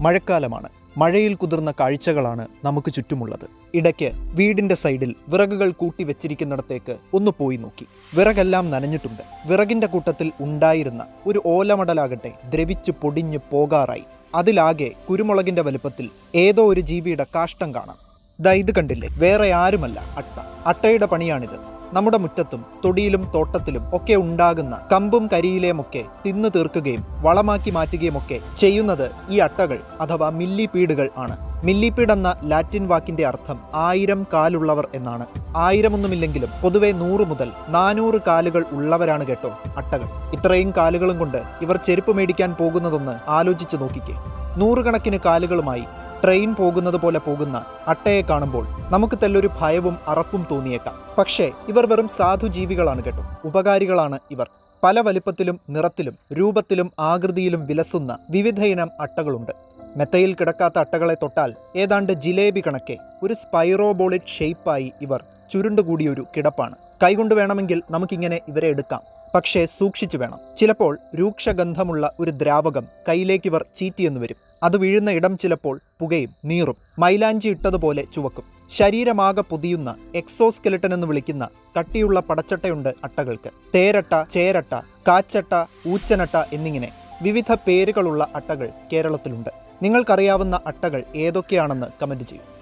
മഴക്കാലമാണ്. മഴയിൽ കുതിർന്ന കാഴ്ചകളാണ് നമുക്ക് ചുറ്റുമുള്ളത്. ഇടയ്ക്ക് വീടിന്റെ സൈഡിൽ വിറകുകൾ കൂട്ടി വെച്ചിരിക്കുന്നിടത്തേക്ക് ഒന്ന് പോയി നോക്കി. വിറകെല്ലാം നനഞ്ഞിട്ടുണ്ട്. വിറകിന്റെ കൂട്ടത്തിൽ ഉണ്ടായിരുന്ന ഒരു ഓലമടലാകട്ടെ ദ്രവിച്ചു പൊടിഞ്ഞു പോകാറായി. അതിലാകെ കുരുമുളകിന്റെ വലുപ്പത്തിൽ ഏതോ ഒരു ജീവിയുടെ കാഷ്ടം കാണാം. ദാ ഇത് കണ്ടില്ലേ? വേറെ ആരുമല്ല, അട്ട. അട്ടയുടെ പണിയാണിത്. നമ്മുടെ മുറ്റത്തും തൊടിയിലും തോട്ടത്തിലും ഒക്കെ ഉണ്ടാകുന്ന കമ്പും കരിയിലെയുമൊക്കെ തിന്നു തീർക്കുകയും വളമാക്കി മാറ്റുകയുമൊക്കെ ചെയ്യുന്നത് ഈ അട്ടകൾ അഥവാ മില്ലിപീഡുകൾ ആണ്. മില്ലിപീഡ് എന്ന ലാറ്റിൻ വാക്കിന്റെ അർത്ഥം 1000 കാലുള്ളവർ എന്നാണ്. 1000 ഒന്നുമില്ലെങ്കിലും പൊതുവെ 100 മുതൽ 400 കാലുകൾ ഉള്ളവരാണ് കേട്ടോ അട്ടകൾ. ഇത്രയും കാലുകളും കൊണ്ട് ഇവർ ചെരുപ്പ് മേടിക്കാൻ പോകുന്നതൊന്ന് ആലോചിച്ച് നോക്കിക്കേ. 100 കണക്കിന് കാലുകളുമായി ട്രെയിൻ പോകുന്നത് പോലെ പോകുന്ന അട്ടയെ കാണുമ്പോൾ നമുക്ക് തെല്ലൊരു ഭയവും അറപ്പും തോന്നിയേക്കാം. പക്ഷേ ഇവർ വെറും സാധു ജീവികളാണ് കേട്ടോ. ഉപകാരികളാണ് ഇവർ. പല വലിപ്പത്തിലും നിറത്തിലും രൂപത്തിലും ആകൃതിയിലും വിലസുന്ന വിവിധ ഇനം അട്ടകളുണ്ട്. മെത്തയിൽ കിടക്കാത്ത അട്ടകളെ തൊട്ടാൽ ഏതാണ്ട് ജിലേബി കണക്കെ ഒരു സ്പൈറോബോളിക് ഷേപ്പായി ഇവർ ചുരുണ്ടുകൂടിയൊരു കിടപ്പാണ്. കൈകൊണ്ട് വേണമെങ്കിൽ നമുക്കിങ്ങനെ ഇവരെ എടുക്കാം. പക്ഷേ സൂക്ഷിച്ചു വേണം. ചിലപ്പോൾ രൂക്ഷഗന്ധമുള്ള ഒരു ദ്രാവകം കയ്യിലേക്ക് ഇവർ ചീറ്റിയെന്ന് വരും. അത് വീഴുന്ന ഇടം ചിലപ്പോൾ പുകയും നീറും. മൈലാഞ്ചി ഇട്ടതുപോലെ ചുവക്കും. ശരീരമാകെ പൊതിയുന്ന എക്സോസ്കെലട്ടൻ എന്ന് വിളിക്കുന്ന കട്ടിയുള്ള പടച്ചട്ടയുണ്ട് അട്ടകൾക്ക്. തേരട്ട, ചേരട്ട, കാച്ചട്ട, ഊച്ചനട്ട എന്നിങ്ങനെ വിവിധ പേരുകളുള്ള അട്ടകൾ കേരളത്തിലുണ്ട്. നിങ്ങൾക്കറിയാവുന്ന അട്ടകൾ ഏതൊക്കെയാണെന്ന് കമന്റ് ചെയ്യൂ.